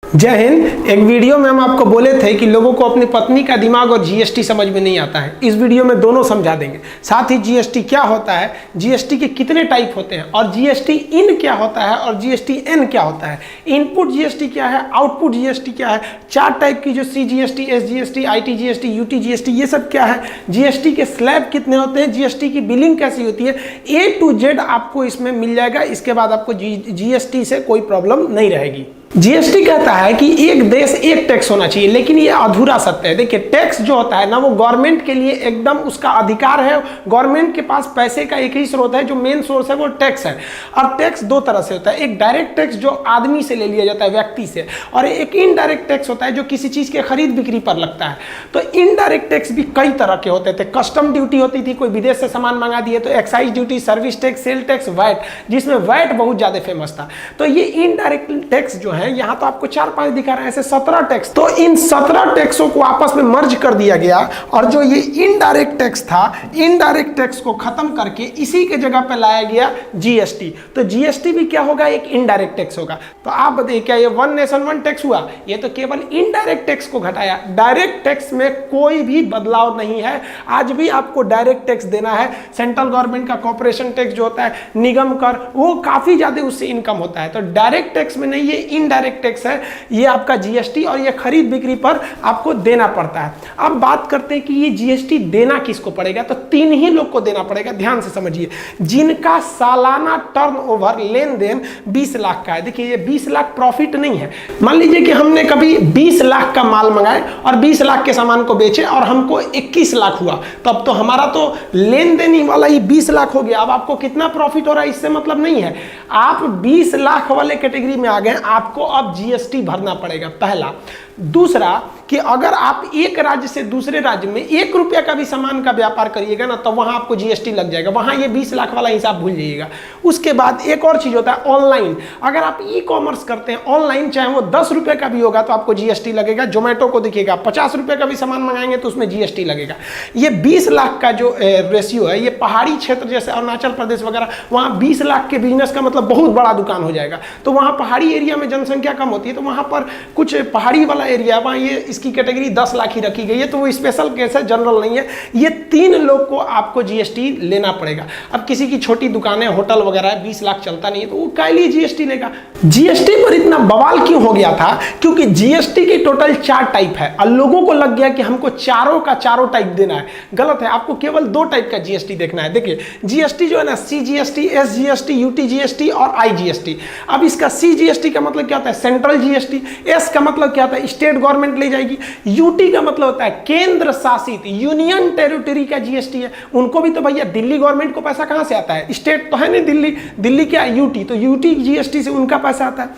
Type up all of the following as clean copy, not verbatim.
जय हिंद। एक वीडियो में हम आपको बोले थे कि लोगों को अपनी पत्नी का दिमाग और जीएसटी समझ में नहीं आता है। इस वीडियो में दोनों समझा देंगे। साथ ही जीएसटी क्या होता है, जीएसटी के कितने टाइप होते हैं और जीएसटी इन क्या होता है और जीएसटी एन क्या होता है, इनपुट जीएसटी क्या है, आउटपुट जीएसटी क्या है, 4 टाइप की जो सीजीएसटी, एसजीएसटी, आईटीजीएसटी, यूटीजीएसटी, ये सब क्या है, जीएसटी के स्लैब कितने होते हैं, जीएसटी की बिलिंग कैसी होती है, A to Z आपको इसमें मिल जाएगा। इसके बाद आपको जीएसटी से कोई प्रॉब्लम नहीं रहेगी। जीएसटी कहता है कि एक देश एक टैक्स होना चाहिए, लेकिन ये अधूरा सत्य है। देखिए, टैक्स जो होता है ना, वो गवर्नमेंट के लिए एकदम उसका अधिकार है। गवर्नमेंट के पास पैसे का एक ही स्रोत है, जो मेन सोर्स है वो टैक्स है। और टैक्स दो तरह से होता है, एक डायरेक्ट टैक्स जो आदमी से ले लिया जाता है, व्यक्ति से, और एक इनडायरेक्ट टैक्स होता है जो किसी चीज के खरीद बिक्री पर लगता है। तो इनडायरेक्ट टैक्स भी कई तरह के होते थे। कस्टम ड्यूटी होती थी, कोई विदेश से सामान मंगा दिए तो excise duty, service tax, sale tax, VAT, जिसमें वैट बहुत ज्यादा फेमस था। तो ये इनडायरेक्ट टैक्स जो है, यहाँ तो आपको 4-5 दिखा रहे हैं, ऐसे 17 टैक्स। तो इन 17 टैक्सों को आपस में मर्ज कर दिया गया और जो ये इनडायरेक्ट टैक्स था, इनडायरेक्ट टैक्स को खत्म करके इसी के जगह पे लाया गया जीएसटी। तो जीएसटी भी क्या होगा, एक इनडायरेक्ट टैक्स होगा। तो आप बताइए, क्या ये वन नेशन वन टैक्स हुआ? ये तो केवल इनडायरेक्ट टैक्स को घटाया। डायरेक्ट टैक्स में कोई भी बदलाव नहीं है। आज भी आपको डायरेक्ट टैक्स देना है। सेंट्रल गवर्नमेंट का कॉर्पोरेशन टैक्स जो होता है, निगम कर, वो काफी ज्यादा उससे इनकम होता है। तो डायरेक्ट टैक्स में नहीं, ये इनडायरेक्ट टैक्स है, ये आपका जीएसटी, और ये खरीद बिक्री पर आपको देना पड़ता है। अब बात करते हैं कि ये जीएसटी देना किसको पड़ेगा। तो 3 ही लोग को देना पड़ेगा। ध्यान से समझिए, जिनका सालाना टर्नओवर, लेन देन 20 लाख का है। देखिए, ये 20 लाख प्रॉफिट नहीं है। मान लीजिए कि हमने कभी 20 लाख का माल मंगाए और 20 लाख के सामान को बेचे और हमको 21 लाख हुआ, तब तो हमारा तो लेन देन ही वाला ही 20 लाख हो गया। अब आपको कितना प्रॉफिट हो रहा है इससे मतलब नहीं है। आप 20 लाख वाले कैटेगरी में आ गए, आपको अब जीएसटी भरना पड़ेगा, पहला। दूसरा कि अगर आप एक राज्य से दूसरे राज्य में 1 रुपया का भी सामान का व्यापार करिएगा ना, तो वहां आपको जीएसटी लग जाएगा। वहां ये 20 लाख वाला हिसाब भूल जाइएगा। उसके बाद एक और चीज होता है, ऑनलाइन। अगर आप ई कॉमर्स करते हैं ऑनलाइन, चाहे वो 10 रुपए का भी होगा तो आपको जीएसटी लगेगा। जोमेटो को देखिएगा, 50 रुपए का भी सामान मंगाएंगे तो उसमें जीएसटी लगेगा। ये 20 लाख का जो रेशियो है, ये पहाड़ी क्षेत्र जैसे अरुणाचल प्रदेश वगैरह, वहां 20 लाख के बिजनेस का मतलब बहुत बड़ा दुकान हो जाएगा। तो वहां पहाड़ी एरिया में जनसंख्या कम होती है, तो वहां पर कुछ पहाड़ी वाला एरिया, वहां ये इसकी कैटेगरी 10 लाख ही रखी गई है। तो वो स्पेशल केस है, जनरल नहीं है। ये 3 लोग को आपको जीएसटी लेना पड़ेगा। अब किसी की छोटी दुकान है, होटल वगैरह है, 20 लाख चलता नहीं है, तो वो क्या लिए जीएसटी लेगा। जीएसटी पर इतना बवाल क्यों हो गया था? क्योंकि जीएसटी की टोटल 4 टाइप है और लोगों को लग गया कि हमको चारों का चारों टाइप देना है। गलत है, आपको केवल 2 टाइप का जीएसटी देखना है। देखिए, जीएसटी जो है ना, सीजीएसटी, एसजीएसटी, यूटीजीएसटी और आईजीएसटी। अब इसका सीजीएसटी का मतलब क्या होता है, सेंट्रल जीएसटी। एस का मतलब क्या होता है, स्टेट गवर्नमेंट ले जाएगी। यूटी का मतलब होता है केंद्र शासित, यूनियन टेरिटरी का जीएसटी है। उनको भी तो भैया दिल्ली गवर्नमेंट को पैसा कहां से आता है, स्टेट तो है नहीं दिल्ली, दिल्ली क्या यूटी, तो यूटी जीएसटी से उनका पैसा आता है।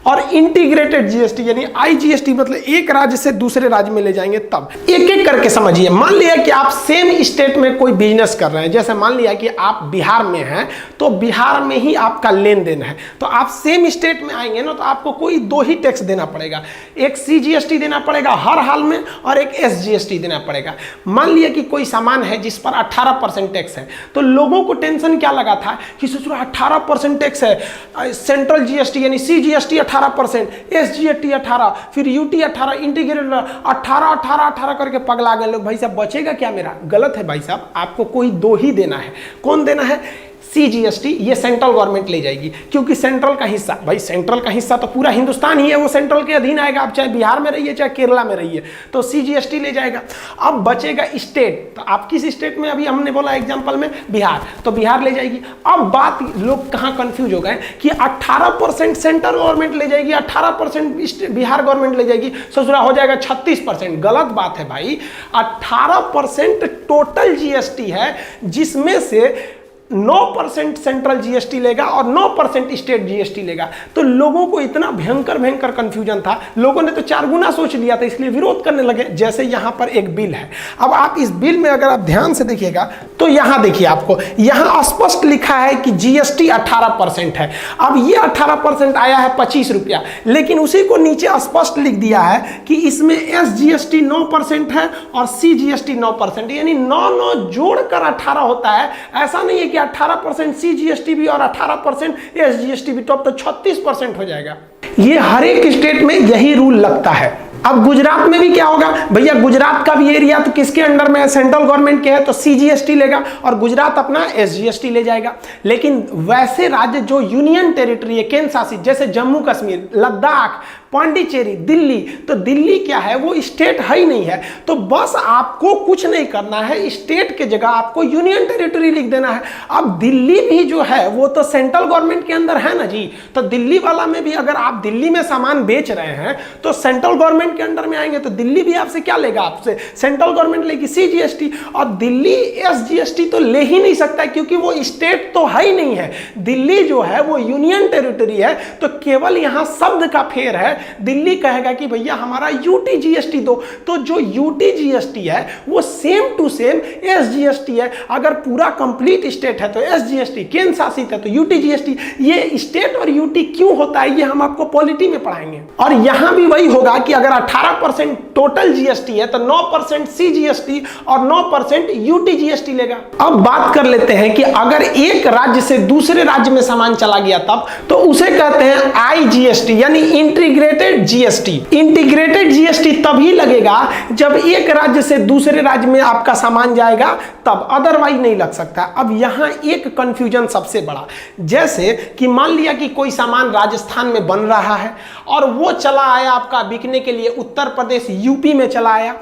और इंटीग्रेटेड जीएसटी यानी आईजीएसटी, मतलब एक राज्य से दूसरे राज्य में ले जाएंगे। तब एक एक करके समझिए। मान लिया कि आप सेम स्टेट में कोई बिजनेस कर रहे हैं, जैसे मान लिया कि आप बिहार में हैं, तो बिहार में ही आपका लेन देन है, तो आप सेम स्टेट में आएंगे ना, तो आपको कोई 2 ही टैक्स देना पड़ेगा। एक सीजीएसटी देना पड़ेगा हर हाल में और एक एसजीएसटी देना पड़ेगा। मान लिया कि कोई सामान है जिस पर 18% टैक्स है, तो लोगों को टेंशन क्या लगा था कि सोचो 18% टैक्स है, सेंट्रल जीएसटी यानी सीजीएसटी 18%, एसजीएसटी 18%, फिर यूटी 18%, इंटीग्रेटेड 18 करके पगला गए लोग। भाई साहब बचेगा क्या मेरा? गलत है भाई साहब, आपको कोई 2 ही देना है। कौन देना है? सीजीएसटी, ये सेंट्रल गवर्नमेंट ले जाएगी, क्योंकि सेंट्रल का हिस्सा, भाई सेंट्रल का हिस्सा तो पूरा हिंदुस्तान ही है, वो सेंट्रल के अधीन आएगा। आप चाहे बिहार में रहिए चाहे केरला में रहिए, तो सीजीएसटी ले जाएगा। अब बचेगा स्टेट, तो आप किस स्टेट में, अभी हमने बोला एग्जांपल में बिहार, तो बिहार ले जाएगी। अब बात, लोग कहां कंफ्यूज हो गए कि 18% सेंट्रल गवर्नमेंट ले जाएगी, 18% बिहार गवर्नमेंट ले जाएगी, ससुरा हो जाएगा 36%। गलत बात है भाई, 18% टोटल जीएसटी है, जिसमें से 9% सेंट्रल जीएसटी लेगा और 9% स्टेट जीएसटी लेगा। तो लोगों को इतना भयंकर कंफ्यूजन था, लोगों ने तो 4 गुना सोच लिया था, इसलिए विरोध करने लगे। जैसे यहां पर एक बिल है, अब आप इस बिल में अगर आप ध्यान से देखिएगा तो यहां देखिए, आपको यहां स्पष्ट लिखा है कि जीएसटी 18% है। अब ये 18% आया है 25 रुपया, लेकिन उसी को नीचे स्पष्ट लिख दिया है कि इसमें एसजीएसटी 9% है और सीजीएसटी 9%, यानी 9 जोड़कर 18 होता है। ऐसा नहीं है कि 18% CGST भी और 18% SGST भी, तो अब तो 36% हो जाएगा। ये हर एक स्टेट में यही रूल लगता है। अब गुजरात में भी क्या होगा भैया, गुजरात का भी एरिया तो किसके अंडर में है, सेंट्रल गवर्नमेंट के है, तो CGST लेगा और गुजरात अपना SGST ले जाएगा। लेकिन वैसे राज्य जो यूनियन टेरिटरी है, केंद्र शासित, जैसे जम्मू कश्मीर, लद्दाख, पांडिचेरी, दिल्ली, तो दिल्ली क्या है, वो स्टेट है ही नहीं है। तो बस आपको कुछ नहीं करना है, स्टेट के जगह आपको यूनियन टेरिटरी लिख देना है। अब दिल्ली भी जो है वो तो सेंट्रल गवर्नमेंट के अंदर है ना जी, तो दिल्ली वाला में भी अगर आप दिल्ली में सामान बेच रहे हैं तो सेंट्रल गवर्नमेंट के अंडर में आएंगे, तो दिल्ली भी आपसे क्या लेगा, आपसे सेंट्रल गवर्नमेंट लेगी CGST, और दिल्ली SGST तो ले ही नहीं सकता क्योंकि वो स्टेट तो है ही नहीं है। दिल्ली जो है वो यूनियन टेरिटरी है, तो केवल यहां शब्द का फेर है। दिल्ली कहेगा कि भैया हमारा UTGST दो, तो जो UTGST है वो सेम टू सेम SGST है। अगर पूरा कंप्लीट स्टेट है तो SGST, केंद्र शासित है तो UTGST। ये स्टेट और UT क्यों होता है ये हम आपको पॉलिटी में पढ़ाएंगे। और यहां भी वही होगा कि अगर 18% टोटल GST है तो 9% CGST और 9% UTGST लेगा। अब बात कर लेते हैं कि अगर एक राज्य से दूसरे राज्य में सामान चला गया तब, तो उसे कहते हैं IGST, यानी इंटीग्रेटेड GST। इंटीग्रेटेड GST तभी लगेगा जब एक राज्य से दूसरे राज्य में आपका सामान जाएगा तब, अदरवाइज नहीं लग सकता। अब यहां एक कंफ्यूजन सबसे बड़ा, जैसे कि मान लिया कि कोई सामान राजस्थान में बन रहा है और वो चला आया आपका बिकने के लिए उत्तर प्रदेश UP में चला आया,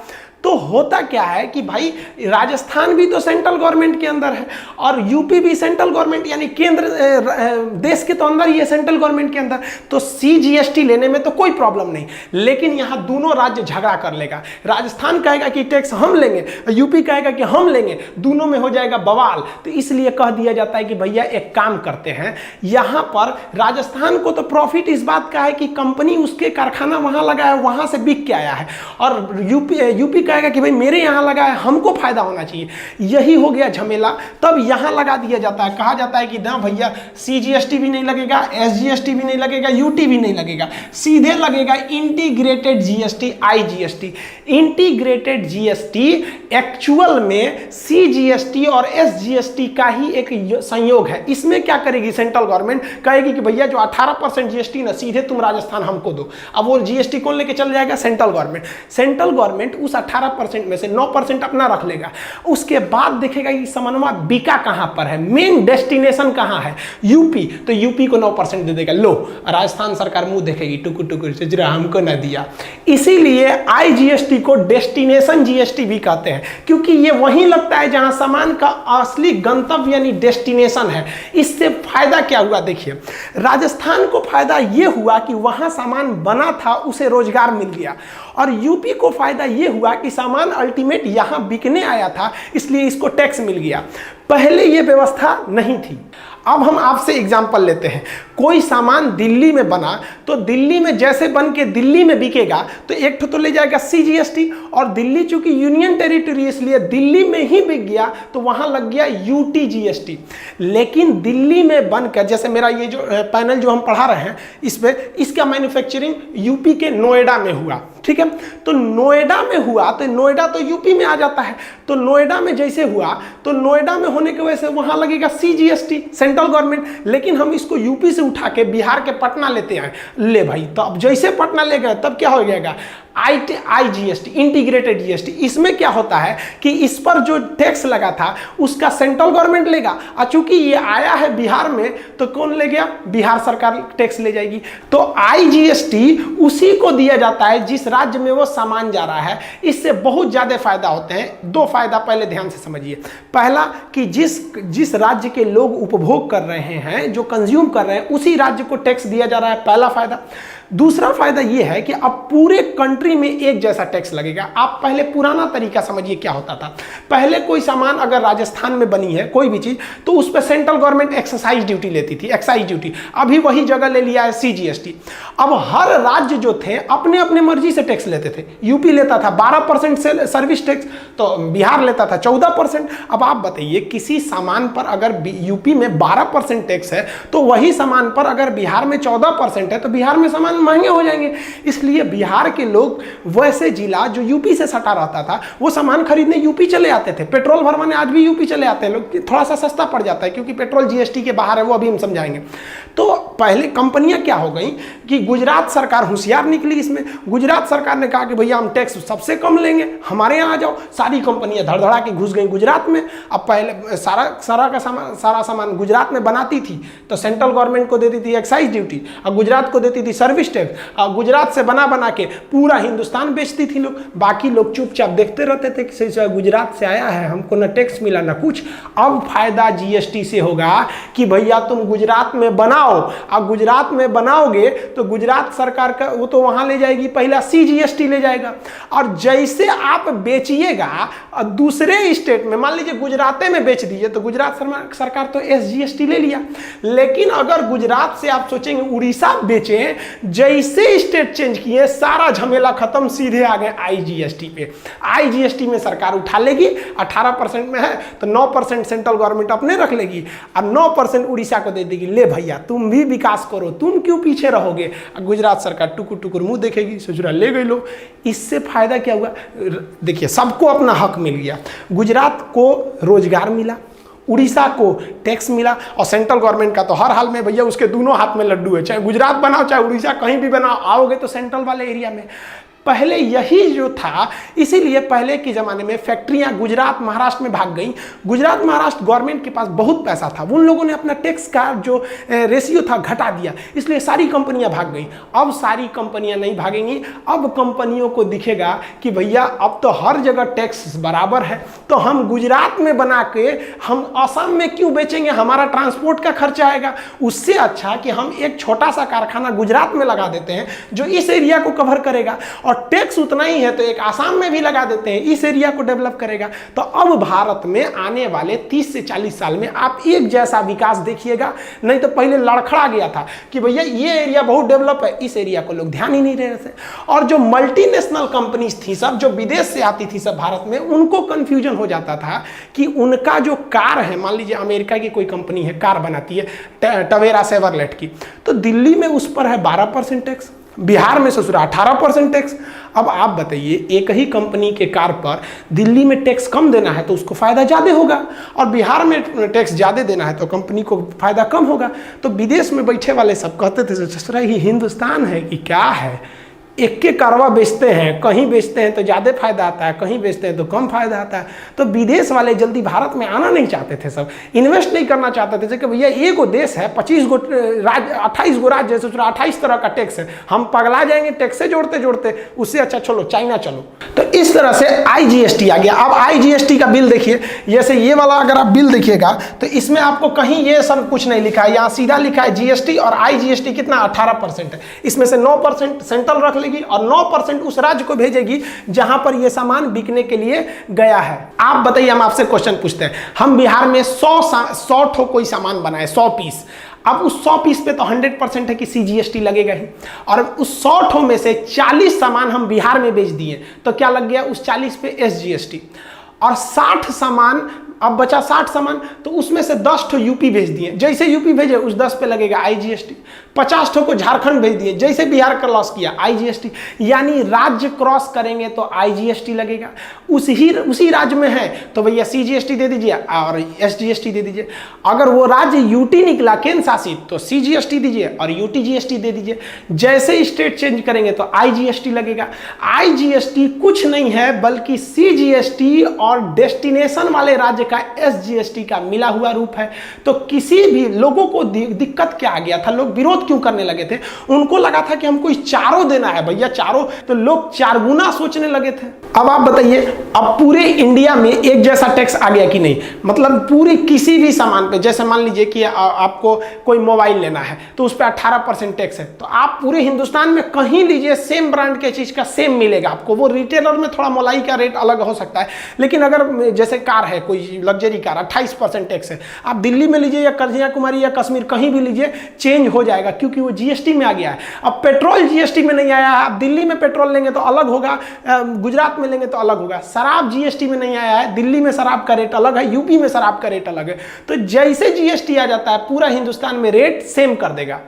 तो होता क्या है कि भाई राजस्थान भी तो सेंट्रल गवर्नमेंट के अंदर है और यूपी भी सेंट्रल गवर्नमेंट, यानी केंद्र देश के तो अंदर ही है, सेंट्रल गवर्नमेंट के अंदर, तो CGST लेने में तो कोई प्रॉब्लम नहीं। लेकिन यहाँ दोनों राज्य झगड़ा कर लेगा, राजस्थान कहेगा कि टैक्स हम लेंगे, यूपी कहेगा कि हम लेंगे, दोनों में हो जाएगा बवाल। तो इसलिए कह दिया जाता है कि भैया एक काम करते हैं, यहाँ पर राजस्थान को तो प्रॉफिट इस बात का है कि कंपनी उसके कारखाना वहाँ लगा है, वहाँ से बिक के आया है, और यूपी कहेगा कि भाई मेरे यहाँ लगा है, हमको फायदा होना चाहिए। यही हो गया झमेला। तब यहाँ लगा दिया जाता है, कहा जाता है कि ना भैया CGST भी नहीं लगेगा, SGST भी नहीं लगेगा, UT भी नहीं लगेगा, सीधे लगेगा integrated GST, IGST। Integrated GST actual में CGST और SGST का ही एक संयोग है। इसमें क्या करेगी सेंट्रल गवर्नमेंट, कहेगी कि भैया जो 18% GST ना सीधे तुम राजस्थान हमको दो। अब वो GST कौन लेके चल जाएगा, सेंट्रल गवर्नमेंट। सेंट्रल गवर्नमेंट उस 18% में से 9% अपना रख लेगा। उसके बाद देखेगा कि सामानवा बिका कहां पर है, मेन डेस्टिनेशन कहां है, यूपी, तो यूपी को 9% दे देगा। लो, राजस्थान सरकार मुंह देखेगी टुकुर टुकुर से, जरा हमको ना दिया। इसीलिए IGST को डेस्टिनेशन GST भी कहते हैं, क्योंकि ये वहीं लगता है जहां सामान का असली गंतव्य यानी डेस्टिनेशन है। इससे फायदा क्या हुआ, देखिए राजस्थान को फायदा यह हुआ कि वहां सामान बना था, उसे रोजगार मिल गया, और यूपी को फायदा यह हुआ कि सामान अल्टीमेट यहां बिकने आया था, इसलिए इसको टैक्स मिल गया। पहले यह व्यवस्था नहीं थी। अब हम आपसे एग्जांपल लेते हैं, कोई सामान दिल्ली में बना तो दिल्ली में जैसे बन के दिल्ली में बिकेगा तो एक तो ले जाएगा CGST, और दिल्ली चूंकि यूनियन टेरिटरी इसलिए दिल्ली में ही बिक गया तो वहां लग गया UTGST। लेकिन दिल्ली में बनकर, जैसे मेरा ये जो पैनल जो हम पढ़ा रहे हैं इसमें, इसका मैन्युफैक्चरिंग यूपी के नोएडा में हुआ, ठीक है। तो नोएडा में हुआ तो नोएडा तो यूपी में आ जाता है, तो नोएडा में जैसे हुआ तो नोएडा में होने की वजह से वहां लगेगा CGST, सेंट्रल गवर्नमेंट। लेकिन हम इसको यूपी से उठा के बिहार के पटना लेते हैं, ले भाई, तो अब जैसे पटना ले गए तब क्या हो जाएगा, IGST, इंटीग्रेटेड GST। इसमें क्या होता है कि इस पर जो टैक्स लगा था उसका सेंट्रल गवर्नमेंट लेगा, और चूंकि ये आया है बिहार में तो कौन ले गया, बिहार सरकार टैक्स ले जाएगी। तो IGST उसी को दिया जाता है जिस राज्य में वो सामान जा रहा है। इससे बहुत ज्यादा फायदा होते हैं। दो फायदा पहले ध्यान से समझिए। पहला कि जिस राज्य के लोग उपभोग कर रहे हैं, जो कंज्यूम कर रहे हैं, उसी राज्य को टैक्स दिया जा रहा है, पहला फायदा। दूसरा फायदा यह है कि अब पूरे कंट्री में एक जैसा टैक्स लगेगा। आप पहले पुराना तरीका समझिए क्या होता था। पहले कोई सामान अगर राजस्थान में बनी है कोई भी चीज, तो उस पर सेंट्रल गवर्नमेंट एक्साइज ड्यूटी लेती थी, एक्साइज ड्यूटी। अभी वही जगह ले लिया है CGST। अब हर राज्य जो थे अपने अपने मर्जी से टैक्स लेते थे। यूपी लेता था 12% से सर्विस टैक्स, तो बिहार लेता था 14%। अब आप बताइए, किसी सामान पर अगर यूपी में 12% टैक्स है तो वही सामान पर अगर बिहार में 14% है तो बिहार में सामान सामान महंगे हो जाएंगे। इसलिए बिहार के लोग वैसे जिला जो यूपी से सटा रहता था वो सामान खरीदने यूपी चले आते थे। पेट्रोल भरवाने आज भी यूपी चले आते हैं लोग, थोड़ा सा सस्ता पड़ जाता है क्योंकि पेट्रोल जीएसटी के बाहर है, वो अभी हम समझाएंगे। तो पहले कंपनियां क्या हो गई कि गुजरात सरकार होशियार निकली इसमें। गुजरात सरकार ने कहा कि भैया हम टैक्स सबसे कम लेंगे, हमारे यहाँ आ जाओ। सारी कंपनियां धड़धड़ा के घुस गई गुजरात में। अब पहले सारा सामान गुजरात में बनाती थी तो सेंट्रल गवर्नमेंट को देती थी एक्साइज ड्यूटी, और गुजरात को देती थी सर्विस टैक्स, और गुजरात से बना के पूरा हिंदुस्तान बेचती थी लोग। बाकी लोग चुपचाप देखते रहते थे कि गुजरात से आया है, हमको ना टैक्स मिला ना कुछ। अब फायदा जीएसटी से होगा कि भैया तुम गुजरात में बनाओ, अब गुजरात में बनाओगे तो गुजरात सरकार का वो तो वहां ले जाएगी, पहला सीजीएसटी ले जाएगा। और जैसे आप बेचिएगा दूसरे स्टेट में, मान लीजिए गुजरात में बेच दीजिए तो गुजरात सरकार तो एसजीएसटी ले लिया। लेकिन अगर गुजरात से आप सोचेंगे उड़ीसा बेचें, जैसे स्टेट चेंज किए सारा झमेला खत्म, सीधे आ गए आईजीएसटी पे। आईजीएसटी में सरकार उठा लेगी, 18% में है तो 9% सेंट्रल गवर्नमेंट अपने रख लेगी और 9% उड़ीसा को दे देगी। ले भैया तुम भी विकास करो, तुम क्यों पीछे रहोगे। गुजरात सरकार टुकुर टुकुर मुंह देखेगी, ससुरा ले गई लो। इससे फायदा क्या हुआ, देखिए सबको अपना हक मिल गया। गुजरात को रोजगार मिला, उड़ीसा को टैक्स मिला, और सेंट्रल गवर्नमेंट का तो हर हाल में भैया उसके दोनों हाथ में लड्डू है, चाहे गुजरात बनाओ चाहे उड़ीसा, कहीं भी बनाओ, आओगे तो सेंट्रल वाले एरिया में। पहले यही जो था, इसीलिए पहले के ज़माने में फैक्ट्रियां गुजरात महाराष्ट्र में भाग गई। गुजरात महाराष्ट्र गवर्नमेंट के पास बहुत पैसा था, उन लोगों ने अपना टैक्स का जो रेशियो था घटा दिया, इसलिए सारी कंपनियां भाग गई। अब सारी कंपनियां नहीं भागेंगी, अब कंपनियों को दिखेगा कि भैया अब तो हर जगह टैक्स बराबर है, तो हम गुजरात में बना के हम असम में क्यों बेचेंगे, हमारा ट्रांसपोर्ट का खर्चा आएगा। उससे अच्छा कि हम एक छोटा सा कारखाना गुजरात में लगा देते हैं जो इस एरिया को कवर करेगा, और टैक्स उतना ही है तो एक आसाम में भी लगा देते हैं, इस एरिया को डेवलप करेगा। तो अब भारत में आने वाले 30 से 40 साल में आप एक जैसा विकास देखिएगा। नहीं तो पहले लड़खड़ा गया था कि भैया ये एरिया बहुत डेवलप है, इस एरिया को लोग ध्यान ही नहीं रहे थे। और जो मल्टीनेशनल कंपनीज थी सब, जो विदेश से आती थी सब भारत में, उनको कंफ्यूजन हो जाता था कि उनका जो कार है, मान लीजिए अमेरिका की कोई कंपनी है कार बनाती है टवेरा सेवरलेट की, तो दिल्ली में उस पर है 12% टैक्स, बिहार में ससुरा 18% टैक्स। अब आप बताइए एक ही कंपनी के कार पर दिल्ली में टैक्स कम देना है तो उसको फायदा ज़्यादा होगा, और बिहार में टैक्स ज़्यादा देना है तो कंपनी को फायदा कम होगा। तो विदेश में बैठे वाले सब कहते थे ससुरा ये हिंदुस्तान है कि क्या है, एक के कारवा बेचते हैं, कहीं बेचते हैं तो ज़्यादा फायदा आता है, कहीं बेचते हैं तो कम फायदा आता है। तो विदेश वाले जल्दी भारत में आना नहीं चाहते थे, सब इन्वेस्ट नहीं करना चाहते थे कि भैया एक गो देश है, 25 गो राज्य, 28 गो राज्य, 28 तरह का टैक्स है, हम पगला जाएंगे टैक्स से जोड़ते जोड़ते, उससे अच्छा चलो चाइना चलो। तो इस तरह से आईजीएसटी आ गया। अब आईजीएसटी का बिल देखिए, जैसे ये वाला अगर आप बिल देखिएगा तो इसमें आपको कहीं ये सब कुछ नहीं लिखा है, यहाँ सीधा लिखा है जीएसटी, और आईजीएसटी कितना 18% है। इसमें से 9% सेंट्रल रख और 9% उस राज्य को भेजेगी जहां पर यह सामान बिकने के लिए गया है। आप बताइए, हम आपसे क्वेश्चन पूछते हैं, हम बिहार में 100 ठो कोई सामान बनाए, 100 पीस, अब उस 100 पीस पे तो 100% है कि सीजीएसटी लगेगा ही, और उस 100 ठो में से 40 सामान हम बिहार में बेच दिए तो क्या लग गया उस 40 पे एसजीएसटी, और 60 सामान, अब बचा 60 सामान, तो उसमें से 10 ठो यूपी भेज दिए, जैसे यूपी भेजे उस 10 पे लगेगा आईजीएसटी। 50 ठो को झारखंड भेज दिए, जैसे बिहार क्रॉस किया आईजीएसटी, यानी राज्य क्रॉस करेंगे तो आईजीएसटी लगेगा। उसी राज्य में है तो भैया सीजीएसटी दे दीजिए और एसजीएसटी दे दीजिए। अगर वो राज्य यूटी निकला केंद्र शासित तो सीजीएसटी दीजिए और यूटी जीएसटी दे दीजिए। जैसे स्टेट चेंज करेंगे तो आईजीएसटी लगेगा। आईजीएसटी कुछ नहीं है बल्कि सीजीएसटी और डेस्टिनेशन वाले राज्य का एसजीएसटी का मिला हुआ रूप है। तो किसी भी लोगों को दिक्कत क्या आ गया था, लोग विरोध क्यों करने लगे थे, उनको लगा था कि हमको चारों देना है भैया, चारों, तो लोग 4 गुना सोचने लगे थे। अब आप बताइए, अब पूरे इंडिया में एक जैसा टैक्स आ गया कि नहीं, मतलब पूरी किसी भी सामान पे, जैसे मान लीजिए कि आपको कोई मोबाइल लेना है तो उस पर 18% टैक्स है, तो आप पूरे हिंदुस्तान में कहीं लीजिए सेम ब्रांड के चीज का सेम मिलेगा आपको। वो रिटेलर में थोड़ा मोलाई का रेट अलग हो सकता है, लेकिन अगर जैसे कार है कोई लग्जरी कार 28% टैक्स है, आप दिल्ली में लीजिए या कन्याकुमारी या कश्मीर कहीं भी लीजिए चेंज हो जाएगा जाएगा क्योंकि वो जीएसटी में आ गया है। अब पेट्रोल जीएसटी में नहीं आया है, आप दिल्ली में पेट्रोल लेंगे तो अलग होगा, गुजरात में लेंगे तो अलग होगा। शराब जीएसटी में नहीं आया है, दिल्ली में शराब का रेट अलग है, यूपी में शराब का रेट अलग है। तो जैसे जीएसटी आ जाता है पूरा हिंदुस्तान में रेट सेम कर देगा।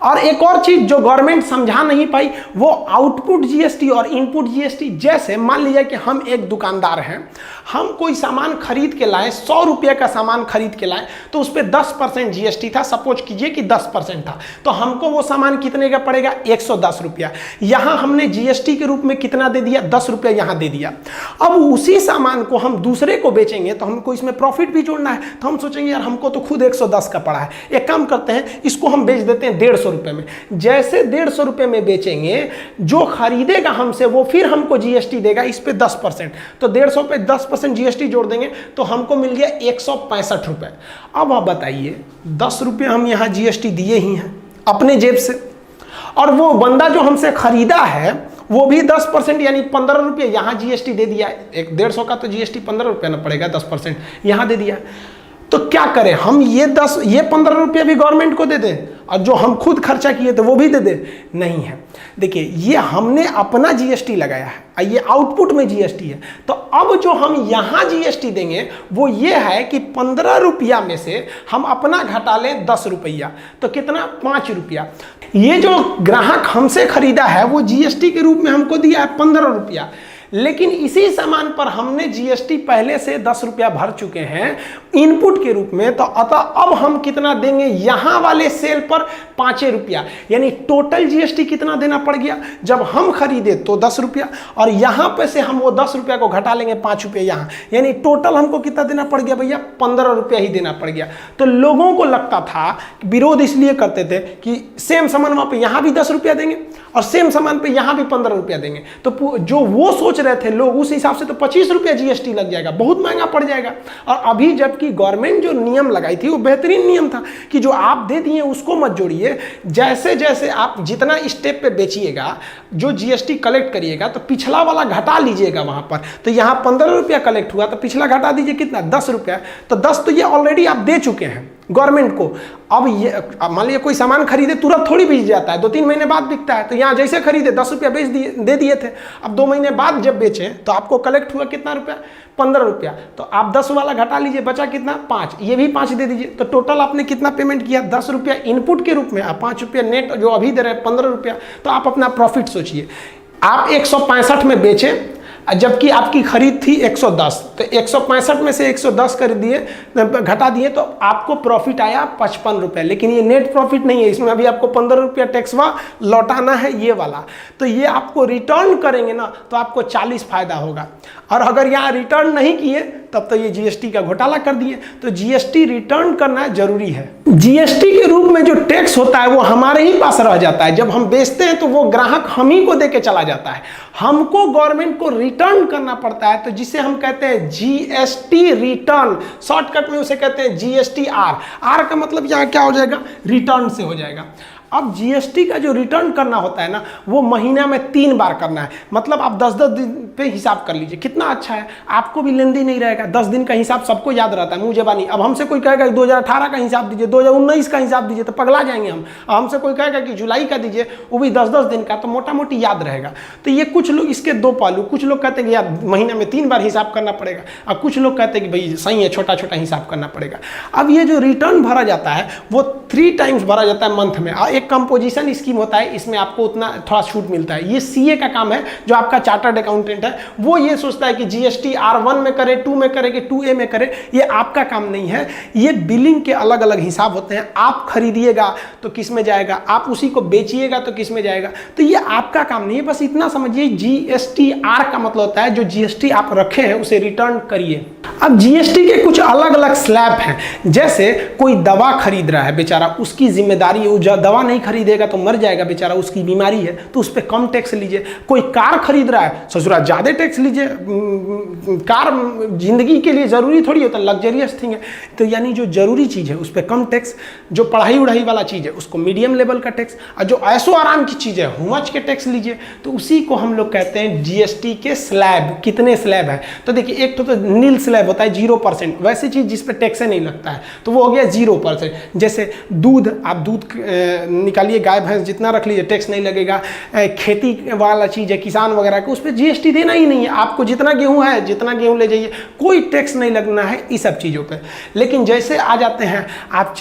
और एक और चीज जो गवर्नमेंट समझा नहीं पाई वो आउटपुट जीएसटी और इनपुट जीएसटी। जैसे मान लीजिए कि हम एक दुकानदार हैं, हम कोई सामान खरीद के लाए, 100 रुपये का सामान खरीद के लाए तो उस पर 10% जीएसटी था। सपोज कीजिए कि 10% था तो हमको वो सामान कितने का पड़ेगा, 110 रुपया। यहां हमने जीएसटी के रूप में कितना दे दिया, 10 रुपया यहां दे दिया। अब उसी सामान को हम दूसरे को बेचेंगे तो हमको इसमें प्रॉफिट भी जोड़ना है, तो हम सोचेंगे यार हमको तो खुद 110 का पड़ा है, एक काम करते हैं इसको हम बेच देते हैं 150 रुपये में। जैसे 150 रुपये में बेचेंगे, जो खरीदेगा हमसे वो फिर हमको जीएसटी देगा इस पे 10%। तो 150 पे 10% जीएसटी जोड़ देंगे तो हमको मिल गया 165 रुपये। अब आप बताइए 10 रुपये हम यहाँ जीएसटी दिए ही हैं अपने जेब से, और वो बंदा जो हमसे खरीदा है वो भी 10% यानी 15 रुपये यहाँ जीएसटी दे दिया। 150 का तो जीएसटी 15 रुपये ना पड़ेगा, 10% यहाँ दे दिया। तो क्या करें हम, ये 15 रुपये भी गवर्नमेंट को दे दें और जो हम खुद खर्चा किए थे वो भी दे दें? नहीं है। देखिए ये हमने अपना जीएसटी लगाया है, ये आउटपुट में जीएसटी है। तो अब जो हम यहाँ जीएसटी देंगे वो ये है कि 15 रुपया में से हम अपना घटा लें 10 रुपया, तो कितना, 5 रुपया। ये जो ग्राहक हमसे खरीदा है वो जीएसटी के रूप में हमको दिया है 15 रुपया, लेकिन इसी सामान पर हमने जीएसटी पहले से 10 रुपया भर चुके हैं इनपुट के रूप में। तो अतः अब हम कितना देंगे, यहां वाले सेल पर 5 रुपया, यानी टोटल जीएसटी कितना देना पड़ गया। जब हम खरीदे तो 10 रुपया और यहां पे से हम वो 10 रुपया को घटा लेंगे 5 रुपया यहां, यानी टोटल हमको कितना देना पड़ गया भैया, 15 रुपया ही देना पड़ गया। तो लोगों को लगता था, विरोध इसलिए करते थे कि सेम सामान वहां पे यहां भी 10 रुपया देंगे और सेम सामान पे यहां भी 15 रुपया देंगे। तो जो वो सोच रहे थे लोग, उस हिसाब से तो 25 रुपया जीएसटी लग जाएगा, बहुत महंगा पड़ जाएगा। और अभी जबकि गवर्नमेंट जो नियम लगाई थी वो बेहतरीन नियम था कि जो आप दे दिए उसको मत जोड़िए, जैसे जैसे आप जितना स्टेप पे बेचिएगा जो जीएसटी कलेक्ट करिएगा तो पिछला वाला घटा लीजिएगा वहां पर। तो यहां 15 रुपया कलेक्ट हुआ तो पिछला घटा दीजिए कितना, 10 रुपया। तो 10 तो ये ऑलरेडी आप दे चुके हैं गवर्नमेंट को। अब ये मान लीजिए कोई सामान खरीदे तुरंत थोड़ी बिक जाता है, 2-3 महीने बाद बिकता है। तो यहाँ जैसे खरीदे 10 रुपया बेच दिए, दे दिए थे। अब 2 महीने बाद जब बेचे तो आपको कलेक्ट हुआ कितना रुपया, 15 रुपया। तो आप 10 वाला घटा लीजिए, बचा कितना, 5, ये भी 5 दे दीजिए। तो टोटल आपने कितना पेमेंट किया, 10 रुपया इनपुट के रूप में, आप 5 रुपया नेट जो अभी दे रहे हैं 15 रुपया। तो आप अपना प्रॉफिट सोचिए, आप 165 में बेचे जबकि आपकी खरीद थी 110, तो 165 में से 110 कर दिए, घटा दिए, तो आपको प्रॉफिट आया 55 रुपये। लेकिन ये नेट प्रॉफिट नहीं है, इसमें अभी आपको 15 रुपया टैक्सवा लौटाना है ये वाला। तो ये आपको रिटर्न करेंगे ना तो आपको 40 फायदा होगा। और अगर यहाँ रिटर्न नहीं किए तब तो ये जीएसटी का घोटाला कर दिए। तो जीएसटी रिटर्न करना जरूरी है। जीएसटी के रूप में जो टैक्स होता है वो हमारे ही पास रह जाता है। जब हम बेचते हैं तो वो ग्राहक हम ही को दे के चला जाता है, हमको गवर्नमेंट को रिटर्न करना पड़ता है। तो जिसे हम कहते हैं जीएसटी रिटर्न, शॉर्टकट में उसे कहते हैं जीएसटी आर। आर का मतलब यहाँ क्या हो जाएगा, रिटर्न से हो जाएगा। अब जीएसटी का जो रिटर्न करना होता है ना वो महीना में 3 बार करना है। मतलब आप 10-10 दिन पे हिसाब कर लीजिए, कितना अच्छा है, आपको भी लेंदी नहीं रहेगा। 10 दिन का हिसाब सबको याद रहता है, मुंह जबानी। अब हमसे कोई कहेगा कि 2018 का हिसाब दीजिए, 2019 का हिसाब दीजिए, तो पगला जाएंगे हम। हमसे कोई कहेगा कि जुलाई का दीजिए, वो भी 10-10 दिन का, तो मोटा मोटी याद रहेगा। तो ये कुछ लोग इसके 2 पहलू, कुछ लोग कहते हैं कि यार महीने में 3 बार हिसाब करना पड़ेगा, और कुछ लोग कहते हैं कि भाई सही है, छोटा छोटा हिसाब करना पड़ेगा। अब ये जो रिटर्न भरा जाता है वो 3 टाइम्स भरा जाता है मंथ में। एक कंपोजिशन स्कीम होता है, इसमें आपको उतना थोड़ा छूट मिलता है। ये सीए का काम है, जो आपका चार्टर्ड अकाउंटेंट है वो ये सोचता है कि जीएसटी R1 में करे, 2 में करे कि 2A में करे। ये आपका काम नहीं है। ये बिलिंग के अलग अलग हिसाब होते हैं। आप खरीदिएगा तो किस में जाएगा, आप उसी को बेचिएगा तो किस में जाएगा, तो ये आपका काम नहीं है। बस इतना समझिए, जीएसटी आर का मतलब होता है जो जीएसटी आप रखे हैं उसे रिटर्न करिए। अब जीएसटी के कुछ अलग अलग स्लैब हैं। जैसे कोई दवा खरीद रहा है बेचारा, उसकी जिम्मेदारी है, वो दवा नहीं खरीदेगा तो मर जाएगा बेचारा, उसकी बीमारी है, तो उस पर कम टैक्स लीजिए। कोई कार खरीद रहा है, ससुरा ज़्यादा टैक्स लीजिए। कार जिंदगी के लिए ज़रूरी थोड़ी होता है, लग्जरियस थिंग है। तो यानी जो ज़रूरी चीज़ है उस पर कम टैक्स, जो पढ़ाई उढ़ाई वाला चीज़ है उसको मीडियम लेवल का टैक्स, और जो ऐसो आराम की चीज़ है हुमच के टैक्स लीजिए। तो उसी को हम लोग कहते हैं जीएसटी के स्लैब। कितने स्लैब है, तो देखिए एक तो नील स्लैब होता है 0%, वैसी चीज़ जिस पे टैक्स नहीं लगता है तो वो हो गया 0%। जैसे दूध, आप दूध निकालिए, गाय भैंस जितना रख लीजिए टैक्स नहीं लगेगा। खेती वाला चीज़ है किसान वगैरह को, उस पर GST देना ही नहीं है। आपको जितना गेहूँ है, जितना गेहूँ ले जाइए, कोई टैक्स नहीं लगना है इस सब चीज़ों पर। लेकिन जैसे आ जाते हैं आप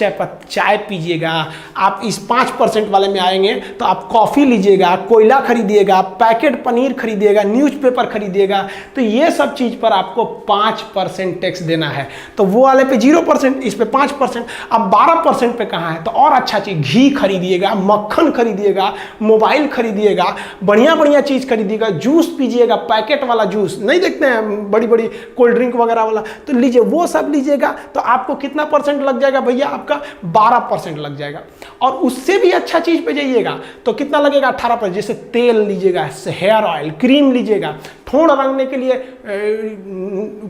चाय पीजिएगा, आप इस 5% वाले में आएंगे तो आप कॉफ़ी लीजिएगा, कोयला खरीदिएगा, पैकेट पनीर खरीदिएगा, न्यूज़पेपर खरीदिएगा, तो ये सब चीज़ पर आपको 5% टैक्स देना है। तो वो वाले पे 0%, इस पे 5%। अब 12% पे कहाँ है? तो और अच्छा चीज़, घी खरीदिएगा, मक्खन खरीदिएगा, मोबाइल खरीदिएगा, बढ़िया बढ़िया चीज़ खरीदिएगा, जूस पीजिएगा, पैकेट वाला जूस नहीं देखते हैं, बड़ी बड़ी कोल्ड ड्रिंक वगैरह वाला, तो लीजिए, वो सब लीजिएगा तो आपको कितना परसेंट लग जाएगा भैया? आपका 12% लग जाएगा। और उससे भी अच्छा चीज़ पे जाइएगा तो कितना लगेगा? 18%। जैसे तेल लीजिएगा, हेयर ऑयल, क्रीम लीजिएगा, ठोड़ रंगने के लिए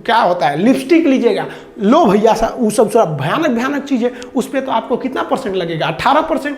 क्या होता है, लिपस्टिक लीजिएगा, लो भैया सा वो सब भयानक भयानक चीज़ है, उस पर तो आपको कितना परसेंट लगेगा? 18%।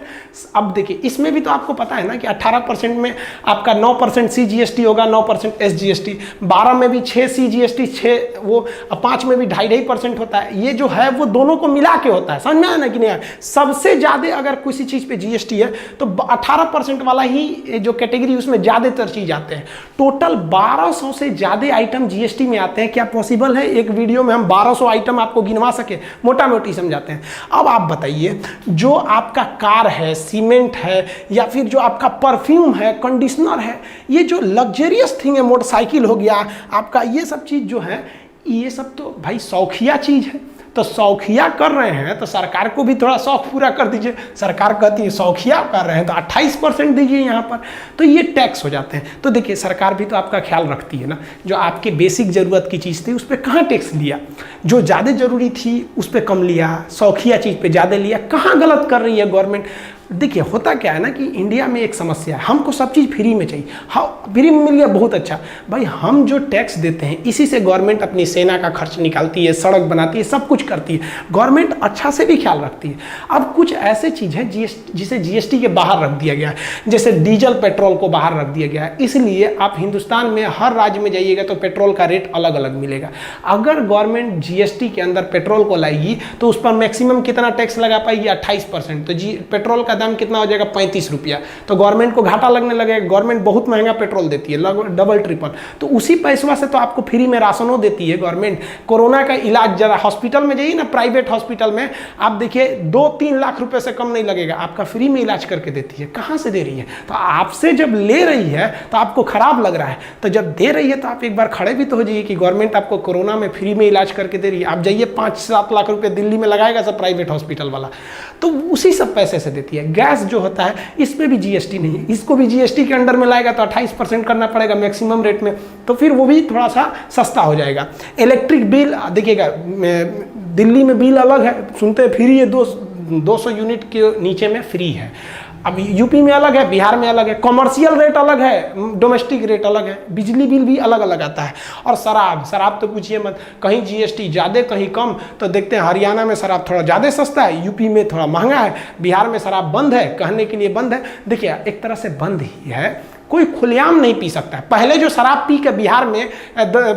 अब देखिए, इसमें भी तो आपको पता है ना कि 18% में आपका 9% CGST होगा, 9% SGST, 12 में भी 6 CGST, 6 वो, 5 में भी 2.5% होता है। ये जो है वो दोनों को मिला के होता है, समझ में आया ना कि नहीं? सबसे ज़्यादा अगर किसी चीज़ पे GST है तो 18% वाला ही जो कैटेगरी, उसमें ज़्यादातर चीज़ आते हैं। टोटल 1200 से ज़्यादा आइटम GST में आते हैं। क्या पॉसिबल है एक वीडियो में हम 1200 आइटम आपको गिनवा सके? मोटा मोटी समझाते हैं। अब आप बताइए, जो आपका कार है, सीमेंट है, या फिर जो आपका परफ्यूम है, कंडीशनर है, ये जो लग्जरियस थिंग है, मोटरसाइकिल हो गया आपका, ये सब चीज़ जो है, ये सब तो भाई शौकिया चीज़ है। तो शौकिया कर रहे हैं तो सरकार को भी थोड़ा शौक पूरा कर दीजिए। सरकार कहती है शौकिया कर रहे हैं तो 28% दीजिए यहाँ पर, तो ये टैक्स हो जाते हैं। तो देखिए, सरकार भी तो आपका ख्याल रखती है ना। जो आपके बेसिक ज़रूरत की चीज़ थी उस पर कहाँ टैक्स लिया? जो ज़्यादा ज़रूरी थी उस पर कम लिया, शौकिया चीज़ पर ज़्यादा लिया। कहाँ गलत कर रही है गवर्नमेंट? देखिए, होता क्या है ना कि इंडिया में एक समस्या है, हमको सब चीज़ फ्री में चाहिए। हाँ, फ्री में मिल गया, बहुत अच्छा। भाई, हम जो टैक्स देते हैं इसी से गवर्नमेंट अपनी सेना का खर्च निकालती है, सड़क बनाती है, सब कुछ करती है। गवर्नमेंट अच्छा से भी ख्याल रखती है। अब कुछ ऐसे चीज़ है जिसे GST के बाहर रख दिया गया है, जैसे डीजल पेट्रोल को बाहर रख दिया गया है। इसलिए आप हिंदुस्तान में हर राज्य में जाइएगा तो पेट्रोल का रेट अलग अलग मिलेगा। अगर गवर्नमेंट GST के अंदर पेट्रोल को लाएगी तो उस पर मैक्सिमम कितना टैक्स लगा पाएगी? 28%। तो पेट्रोल का दाम कितना हो जाएगा? 35 रुपया। तो गवर्नमेंट को घाटा लगने लगेगा। गवर्नमेंट बहुत महंगा पेट्रोल देती है, लगभग डबल ट्रिपल। तो उसी पैसा से तो आपको फ्री में राशनों देती है गवर्नमेंट। कोरोना का इलाज, जरा हॉस्पिटल में जाइए ना, प्राइवेट हॉस्पिटल में आप देखिए 2-3 लाख रुपए से कम नहीं लगेगा, आपका फ्री में इलाज करके देती है। कहाँ से दे रही है? तो आपसे जब ले रही है तो आपको खराब लग रहा है, तो जब दे रही है तो आप एक बार खड़े भी तो हो जाइए कि गवर्नमेंट आपको कोरोना में फ्री में इलाज करके दे रही है। आप जाइए 5-7 लाख रुपए दिल्ली में लगाएगा सब प्राइवेट हॉस्पिटल वाला, तो उसी सब पैसे से देती है। गैस जो होता है इसमें भी GST नहीं है, इसको भी GST के अंडर में लाएगा तो 28% करना पड़ेगा मैक्सिमम रेट में, तो फिर वो भी थोड़ा सा सस्ता हो जाएगा। इलेक्ट्रिक बिल देखिएगा, दिल्ली में बिल अलग है, सुनते हैं फ्री है, 200 यूनिट के नीचे में फ्री है। अब यूपी में अलग है, बिहार में अलग है, कॉमर्शियल रेट अलग है, डोमेस्टिक रेट अलग है, बिजली बिल भी अलग अलग आता है। और शराब तो पूछिए मत, कहीं GST ज़्यादा कहीं कम। तो देखते हैं हरियाणा में शराब थोड़ा ज़्यादा सस्ता है, यूपी में थोड़ा महंगा है, बिहार में शराब बंद है, कहने के लिए बंद है। देखिए, एक तरह से बंद ही है, कोई खुलेआम नहीं पी सकता है। पहले जो शराब पी के बिहार में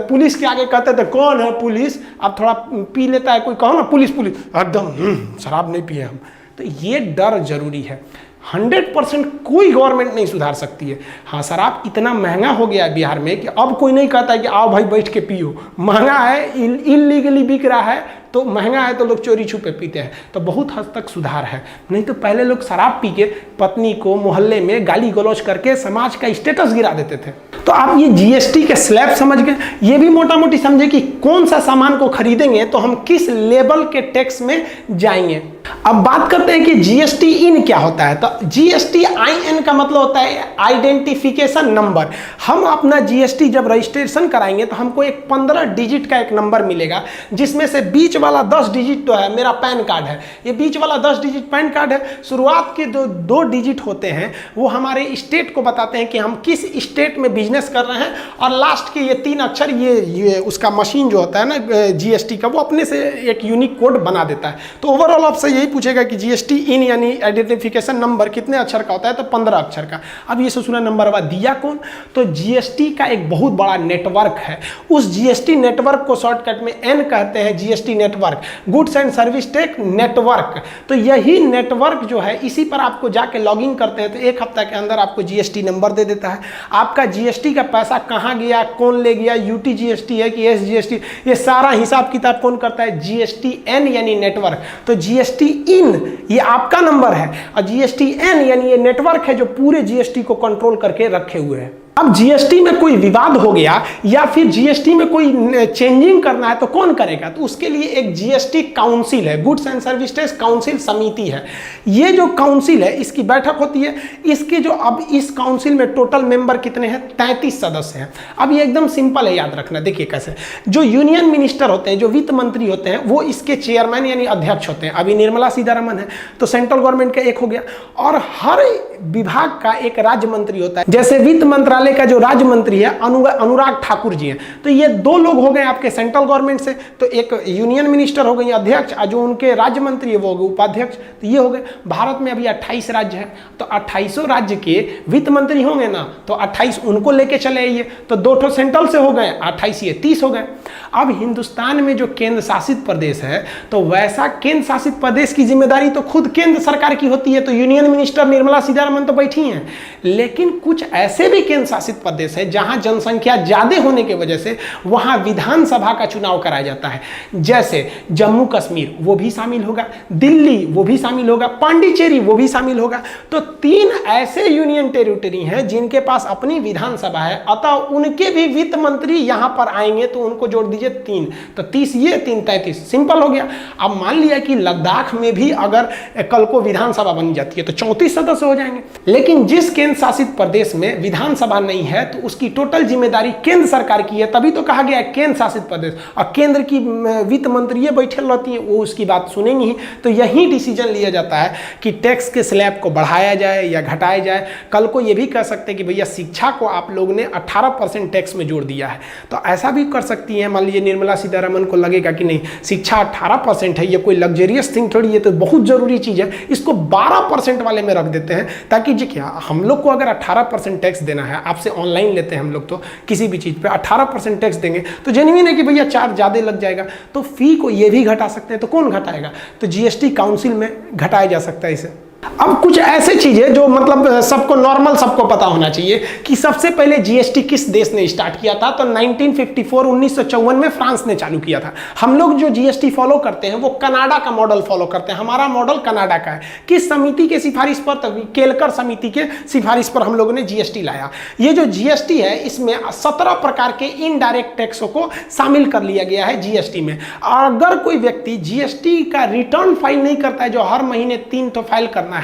पुलिस के आगे कहते थे कौन है पुलिस, अब थोड़ा पी लेता है कोई, कहो ना पुलिस एकदम शराब नहीं पिए हम। तो ये डर जरूरी है। 100% कोई गवर्नमेंट नहीं सुधार सकती है। हाँ, शराब इतना महंगा हो गया है बिहार में कि अब कोई नहीं कहता है कि आओ भाई बैठ के पियो। महंगा है, इलीगली बिक रहा है, तो महंगा है तो लोग चोरी छुपे पीते हैं, तो बहुत हद तक सुधार है। नहीं तो पहले लोग शराब पी के पत्नी को मोहल्ले में गाली गलौज करके समाज का स्टेटस गिरा देते थे। तो आप ये GST के स्लैब समझ गए, ये भी मोटा मोटी समझे कि कौन सा सामान को खरीदेंगे तो हम किस लेवल के टैक्स में जाएंगे। अब बात करते हैं कि GST इन क्या होता है। तो GST IN का मतलब होता है आइडेंटिफिकेशन नंबर। हम अपना GST जब रजिस्ट्रेशन कराएंगे तो हमको एक 15 डिजिट का एक नंबर मिलेगा, जिसमें से बीच वाला 10 डिजिट तो है मेरा पैन कार्ड है, ये बीच वाला 10 डिजिट पैन कार्ड है। शुरुआत के दो डिजिट होते हैं वो हमारे स्टेट को बताते हैं कि हम किस स्टेट में बिजनेस कर रहे हैं, और लास्ट के ये 3 अक्षर ये उसका मशीन जो होता है ना जीएसटी का, वो अपने से एक यूनिक कोड बना देता है। तो ओवरऑल आपसे यही पूछेगा कि जीएसटी इन यानी आइडेंटिफिकेशन नंबर कितने अक्षर का होता है, तो 15 अक्षर का। अब ये ससुरा नंबर हुआ दिया कौन, तो जीएसटी का एक बहुत बड़ा नेटवर्क है। उस जीएसटी नेटवर्क को शॉर्टकट में एन कहते हैं, GST network, goods and service tax network. तो यही नेटवर्क जो है इसी पर आपको जाके लॉगिन करते हैं तो 1 हफ्ता के अंदर आपको जीएसटी नंबर दे देता है। आपका जीएसटी का पैसा कहाँ गया, कौन ले गया, यूटी जीएसटी है कि एसजीएसटी, ये सारा हिसाब किताब कौन करता है, जीएसटी एन यानी नेटवर्क। तो जीएसटी इन ये आपका नंबर है और जीएसटी एन यानी ये नेटवर्क है जो पूरे जीएसटी को कंट्रोल करके रखे हुए हैं। अब जीएसटी में कोई विवाद हो गया या फिर जीएसटी में कोई चेंजिंग करना है तो कौन करेगा, तो उसके लिए एक जीएसटी काउंसिल है, goods and service tax council समिति है। ये जो काउंसिल है इसकी बैठक होती है। इसके जो अब इस काउंसिल में टोटल मेंबर कितने हैं, 33 सदस्य हैं। अब ये एकदम सिंपल है याद रखना, देखिए कैसे, जो यूनियन मिनिस्टर होते हैं, जो वित्त मंत्री होते हैं, वो इसके चेयरमैन यानी अध्यक्ष होते हैं। अभी निर्मला सीतारमण है तो सेंट्रल गवर्नमेंट का एक हो गया, और हर विभाग का एक राज्य मंत्री होता है। जैसे वित्त मंत्रालय का जो राज्य मंत्री है अनुराग ठाकुर जी हैं, तो ये 2 लोग हो गए आपके सेंट्रल गवर्नमेंट से, तो एक यूनियन मिनिस्टर हो गए अध्यक्ष, और जो उनके राज्य मंत्री है वो हो गए उपाध्यक्ष। तो ये हो गए। भारत में अभी 28 राज्य है, तो 28 राज्य के वित्त मंत्री होंगे ना, तो 28 उनको लेके चले आइए, तो 2 ठो सेंट्रल से हो गए, 28 ये 30 हो गए। अब हिंदुस्तान में जो केंद्र शासित प्रदेश है, तो वैसा केंद्र शासित प्रदेश की जिम्मेदारी तो खुद केंद्र सरकार की होती है, तो यूनियन मिनिस्टर निर्मला सीतारमण तो बैठी हैं। लेकिन कुछ ऐसे भी केंद्र शासित प्रदेश है जहां जनसंख्या ज्यादा होने की वजह से वहां विधानसभा का चुनाव कराया जाता है। जैसे जम्मू कश्मीर वो भी शामिल होगा, दिल्ली वो भी शामिल होगा, पांडिचेरी वो भी शामिल होगा। तो 3 ऐसे यूनियन टेरिटरी हैं जिनके पास अपनी विधानसभा है, अतः उनके भी वित्त मंत्री यहां पर आएंगे, तो उनको जोड़ दीजिए 3, तो 30 ये 3 33, सिंपल हो गया। अब मान लिया कि लद्दाख में भी अगर कल को विधानसभा बन जाती है तो 34 सदस्य हो जाएंगे। लेकिन जिस केंद्र शासित प्रदेश में विधानसभा नहीं है तो उसकी टोटल जिम्मेदारी केंद्र सरकार की है, तभी तो कहा गया है केंद्र शासित प्रदेश, और केंद्र की वित्त मंत्री बैठे रहती है, वो उसकी बात सुनेंगी ही। तो यही डिसीजन लिया जाता है कि टैक्स के स्लैब को बढ़ाया जाए या घटाया जाए। कल को ये भी कह सकते हैं कि भैया शिक्षा को आप लोग ने 18% टैक्स में जोड़ दिया है, तो ऐसा भी कर सकती है। मान लीजिए निर्मला सीतारमण को लगेगा कि नहीं शिक्षा 18% है, ये कोई लग्जरियस थिंग थोड़ी, ये तो बहुत जरूरी चीज है, इसको 12% वाले में रख देते हैं, ताकि जी क्या हम लोग को अगर 18% टैक्स देना है, आपसे ऑनलाइन लेते हैं हम लोग, तो किसी भी चीज पे 18% टैक्स देंगे तो जेन्युइन है कि भैया चार्ज ज्यादा लग जाएगा, तो फी को ये भी घटा सकते हैं। तो कौन घटाएगा, तो जीएसटी काउंसिल में घटाया जा सकता है इसे। अब कुछ ऐसे चीजें जो मतलब सबको नॉर्मल सबको पता होना चाहिए कि सबसे पहले जीएसटी किस देश ने स्टार्ट किया था, तो 1954 में फ्रांस ने चालू किया था। हम लोग जो जीएसटी फॉलो करते हैं वो कनाडा का मॉडल फॉलो करते हैं, हमारा मॉडल कनाडा का है। किस समिति के सिफारिश पर, तभी केलकर समिति के सिफारिश पर हम लोगों ने जीएसटी लाया। ये जो जीएसटी है इसमें 17 प्रकार के इनडायरेक्ट टैक्सों को शामिल कर लिया गया है जीएसटी में। अगर कोई व्यक्ति जीएसटी का रिटर्न फाइल नहीं करता है, जो हर महीने 3 तो फाइल करना है,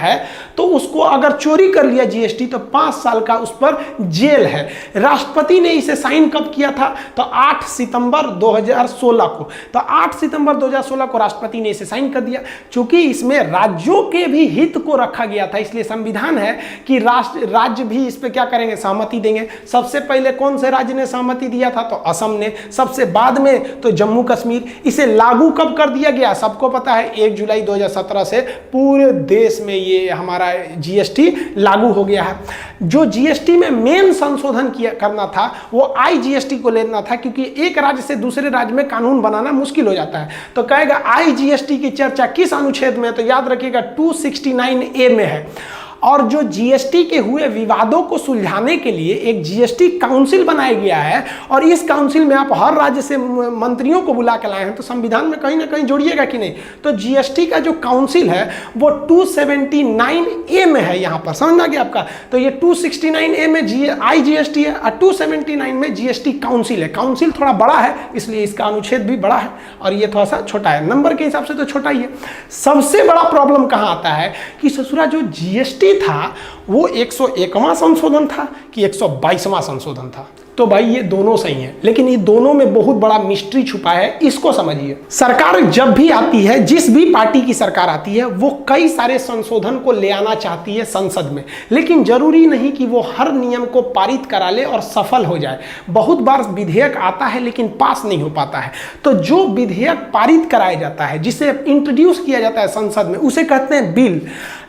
तो उसको अगर चोरी कर लिया जीएसटी तो 5 साल का उस पर जेल है। राष्ट्रपति ने इसे साइन कब किया था, तो 8 सितंबर 2016 को। तो 8 सितंबर 2016 को राष्ट्रपति ने इसे साइन कर दिया। चूंकि इसमें राज्यों के भी हित को रखा गया था, इसलिए संविधान है कि राज्य भी इस पे क्या करेंगे, सहमति देंगे। सबसे पहले कौन से राज्य ने सहमति दिया था, तो असम ने। सबसे बाद में तो जम्मू कश्मीर। इसे लागू कब कर दिया गया, सबको पता है 1 जुलाई 2017 से पूरे देश में ये हमारा जीएसटी लागू हो गया है। जो जीएसटी में मेन संशोधन करना था वो आईजीएसटी को लेना था, क्योंकि एक राज्य से दूसरे राज्य में कानून बनाना मुश्किल हो जाता है। तो कहेगा आईजीएसटी की चर्चा किस अनुच्छेद में है, तो याद रखिएगा 269A में है। और जो जीएसटी के हुए विवादों को सुलझाने के लिए एक जीएसटी काउंसिल बनाया गया है, और इस काउंसिल में आप हर राज्य से मंत्रियों को बुला के लाए हैं, तो संविधान में कहीं ना कहीं जोड़िएगा कि नहीं। तो जीएसटी का जो काउंसिल है वो 279A में है, यहाँ पर समझना गया आपका। तो ये 269A में आईजीएसटी है और 279 में जीएसटी काउंसिल है। काउंसिल थोड़ा बड़ा है इसलिए इसका अनुच्छेद भी बड़ा है, और ये थोड़ा सा छोटा है, नंबर के हिसाब से तो छोटा ही है। सबसे बड़ा प्रॉब्लम कहाँ आता है कि ससुरा जो जीएसटी था वो 101वां संशोधन था कि 122वां संशोधन था। तो भाई ये दोनों सही हैं, लेकिन ये दोनों में बहुत बड़ा मिस्ट्री छुपा है, इसको समझिए। सरकार जब भी आती है, जिस भी पार्टी की सरकार आती है, वो कई सारे संशोधन को ले आना चाहती है संसद में, लेकिन जरूरी नहीं कि वो हर नियम को पारित करा ले और सफल हो जाए। बहुत बार विधेयक आता है लेकिन पास नहीं हो पाता है। तो जो विधेयक पारित कराया जाता है, जिसे इंट्रोड्यूस किया जाता है संसद में, उसे कहते हैं बिल।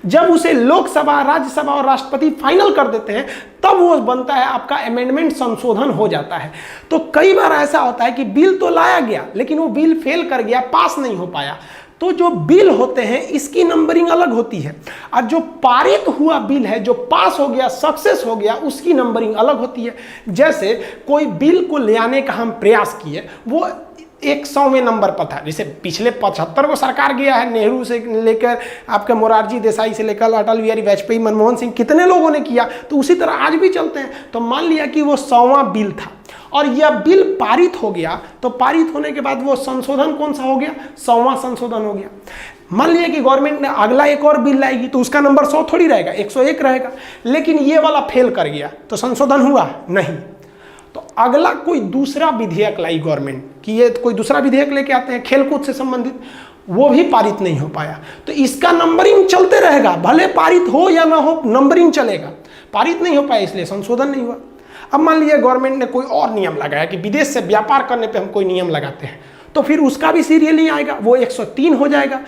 जब उसे लोकसभा, राज्यसभा और राष्ट्रपति फाइनल कर देते हैं, तब वो बनता है, आपका अमेंडमेंट, संशोधन हो जाता है। तो कई बार ऐसा होता है कि बिल तो लाया गया लेकिन वो बिल फेल कर गया, पास नहीं हो पाया। तो जो बिल होते हैं इसकी नंबरिंग अलग होती है, और जो पारित हुआ बिल है, जो पास हो गया, सक्सेस हो गया, उसकी नंबरिंग अलग होती है। जैसे कोई बिल को ले आने का हम प्रयास किए, वो 100वें नंबर पर था। जैसे पिछले 75 को सरकार गया है, नेहरू से लेकर आपके मोरारजी देसाई से लेकर अटल बिहारी वाजपेयी, मनमोहन सिंह, कितने लोगों ने किया, तो उसी तरह आज भी चलते हैं। तो मान लिया कि वो 100वां बिल था और यह बिल पारित हो गया, तो पारित होने के बाद वो संशोधन कौन सा हो गया? 100वां संशोधन हो गया। मान लिया कि गवर्नमेंट ने अगला एक और बिल लाएगी, तो उसका नंबर 100 थोड़ी रहेगा, 101 रहेगा, लेकिन ये वाला फेल कर गया, तो संशोधन हुआ नहीं। तो अगला कोई दूसरा विधेयक लाई गवर्नमेंट, कि ये कोई दूसरा विधेयक लेके आते हैं खेलकूद से संबंधित, वो भी पारित नहीं हो पाया, तो इसका नंबरिंग चलते रहेगा, भले पारित हो या ना हो, नंबरिंग चलेगा। पारित नहीं हो पाया इसलिए संशोधन नहीं हुआ। अब मान लीजिए गवर्नमेंट ने कोई और नियम लगाया कि विदेश से व्यापार करने पे हम कोई नियम लगाते हैं, तो फिर उसका भी सीरियल नहीं आएगा, वो 103 हो जाएगा।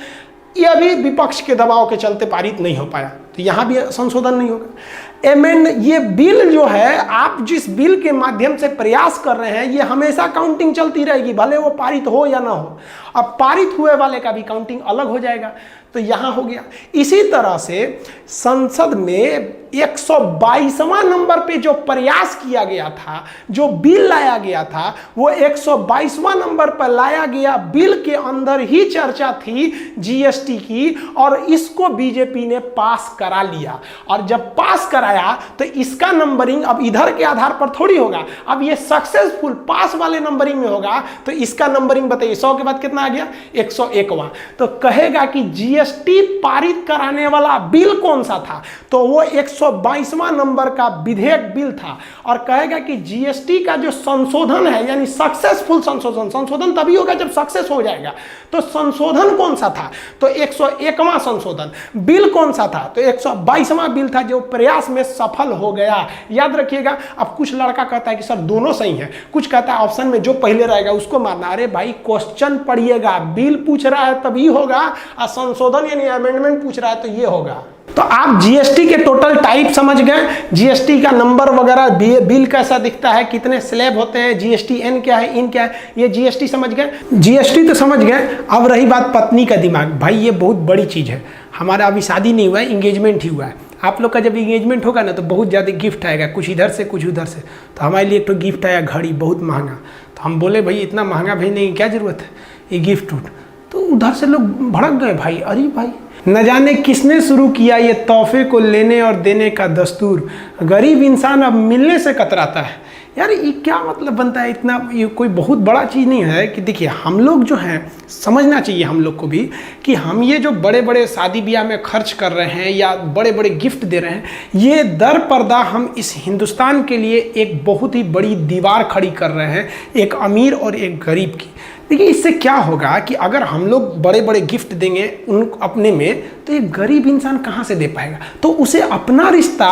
यह भी विपक्ष के दबाव के चलते पारित नहीं हो पाया, तो यहाँ भी संशोधन नहीं होगा। एमेंड, ये बिल जो है, आप जिस बिल के माध्यम से प्रयास कर रहे हैं, ये हमेशा काउंटिंग चलती रहेगी, भले वो पारित हो या ना हो। अब पारित हुए वाले का भी काउंटिंग अलग हो जाएगा, तो यहाँ हो गया। इसी तरह से संसद में 122वां नंबर पे जो प्रयास किया गया था, जो बिल लाया गया था, वो 122वां नंबर पर लाया गया। बिल के अंदर ही चर्चा थी जीएसटी की, और इसको बीजेपी ने पास करा लिया। और जब पास कराया तो इसका नंबरिंग अब इधर के आधार पर थोड़ी होगा, अब ये सक्सेसफुल पास वाले नंबरिंग में होगा। तो इसका नंबरिंग बताइए, 100 के बाद कितना आ गया? 101वां। तो कहेगा कि जीएसटी पारित कराने वाला बिल कौन सा था? तो वो 122वां नंबर का विधेयक बिल था। और कहेगा कि जीएसटी का जो संशोधन है, यानी सक्सेसफुल संशोधन, संशोधन तभी होगा जब सक्सेस हो जाएगा, तो संशोधन कौन सा था? तो 101वां संशोधन। बिल कौन सा था? तो 122वां बिल था, जो प्रयास में सफल हो गया। याद रखिएगा। अब कुछ लड़का कहता है कि सर दोनों सही है, कुछ कहता है ऑप्शन में जो पहले रहेगा उसको मानना। अरे भाई, क्वेश्चन पढ़िएगा, बिल पूछ रहा है तभी होगा, और संशोधन यानी अमेंडमेंट पूछ रहा है तो ये होगा। तो आप जीएसटी के टोटल टाइप समझ गए, जीएसटी का नंबर वगैरह, बिल कैसा दिखता है, कितने स्लैब होते हैं, जीएसटी एन क्या है, इन क्या है, ये जीएसटी समझ गए। जीएसटी तो समझ गए। अब रही बात पत्नी का दिमाग। भाई ये बहुत बड़ी चीज़ है। हमारा अभी शादी नहीं हुआ है, इंगेजमेंट ही हुआ है। आप लोग का जब इंगेजमेंट होगा ना, तो बहुत ज़्यादा गिफ्ट आएगा, कुछ इधर से कुछ उधर से। तो हमारे लिए एक तो गिफ्ट आया घड़ी, बहुत महंगा। तो हम बोले भाई इतना महंगा भेजने की क्या ज़रूरत है, ये गिफ्ट उठ। तो उधर से लोग भड़क गए, भाई अरे भाई न जाने किसने शुरू किया ये तोहफे को लेने और देने का दस्तूर, गरीब इंसान अब मिलने से कतराता है। यार ये क्या मतलब बनता है इतना? ये कोई बहुत बड़ा चीज़ नहीं है कि देखिए, हम लोग जो हैं, समझना चाहिए हम लोग को भी कि हम ये जो बड़े बड़े शादी ब्याह में खर्च कर रहे हैं या बड़े बड़े गिफ्ट दे रहे हैं, ये दर पर्दा हम इस हिंदुस्तान के लिए एक बहुत ही बड़ी दीवार खड़ी कर रहे हैं, एक अमीर और एक गरीब की। देखिए इससे क्या होगा कि अगर हम लोग बड़े बड़े गिफ्ट देंगे उन अपने में, तो ये गरीब इंसान कहाँ से दे पाएगा? तो उसे अपना रिश्ता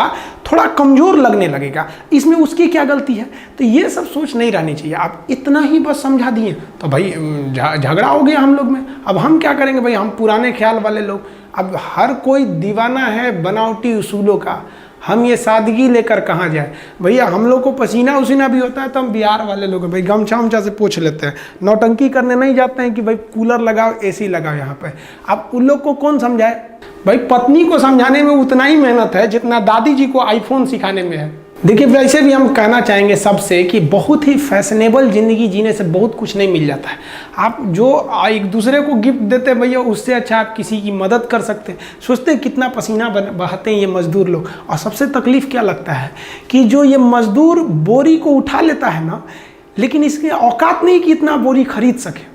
थोड़ा कमज़ोर लगने लगेगा। इसमें उसकी क्या गलती है? तो ये सब सोच नहीं रहनी चाहिए। आप इतना ही बस समझा दिए तो भाई झगड़ा हो गया हम लोग में। अब हम क्या करेंगे भाई, हम पुराने ख्याल वाले लोग। अब हर कोई दीवाना है बनावटी उसूलों का, हम ये सादगी लेकर कहाँ जाए? भैया हम लोग को पसीना उसीना भी होता है, तो हम बिहार वाले लोग हैं भाई, गमछा उमछा से पोंछ लेते हैं। नौटंकी करने नहीं जाते हैं कि भाई कूलर लगाओ, एसी लगाओ यहाँ पे। अब उन लोग को कौन समझाए? भाई पत्नी को समझाने में उतना ही मेहनत है जितना दादी जी को आईफोन सिखाने में है। देखिए वैसे भी हम कहना चाहेंगे सबसे कि बहुत ही फैशनेबल ज़िंदगी जीने से बहुत कुछ नहीं मिल जाता है। आप जो एक दूसरे को गिफ्ट देते भैया, उससे अच्छा आप किसी की मदद कर सकते हैं। सोचते हैं कितना पसीना बहाते हैं ये मज़दूर लोग। और सबसे तकलीफ़ क्या लगता है कि जो ये मज़दूर बोरी को उठा लेता है ना, लेकिन इसकी औकात नहीं कि इतना बोरी खरीद सके।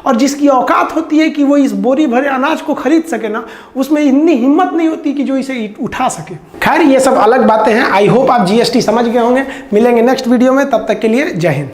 और जिसकी औकात होती है कि वो इस बोरी भरे अनाज को खरीद सके ना, उसमें इतनी हिम्मत नहीं होती कि जो इसे उठा सके। खैर ये सब अलग बातें हैं। आई होप आप जीएसटी समझ गए होंगे। मिलेंगे नेक्स्ट वीडियो में, तब तक के लिए जय हिंद।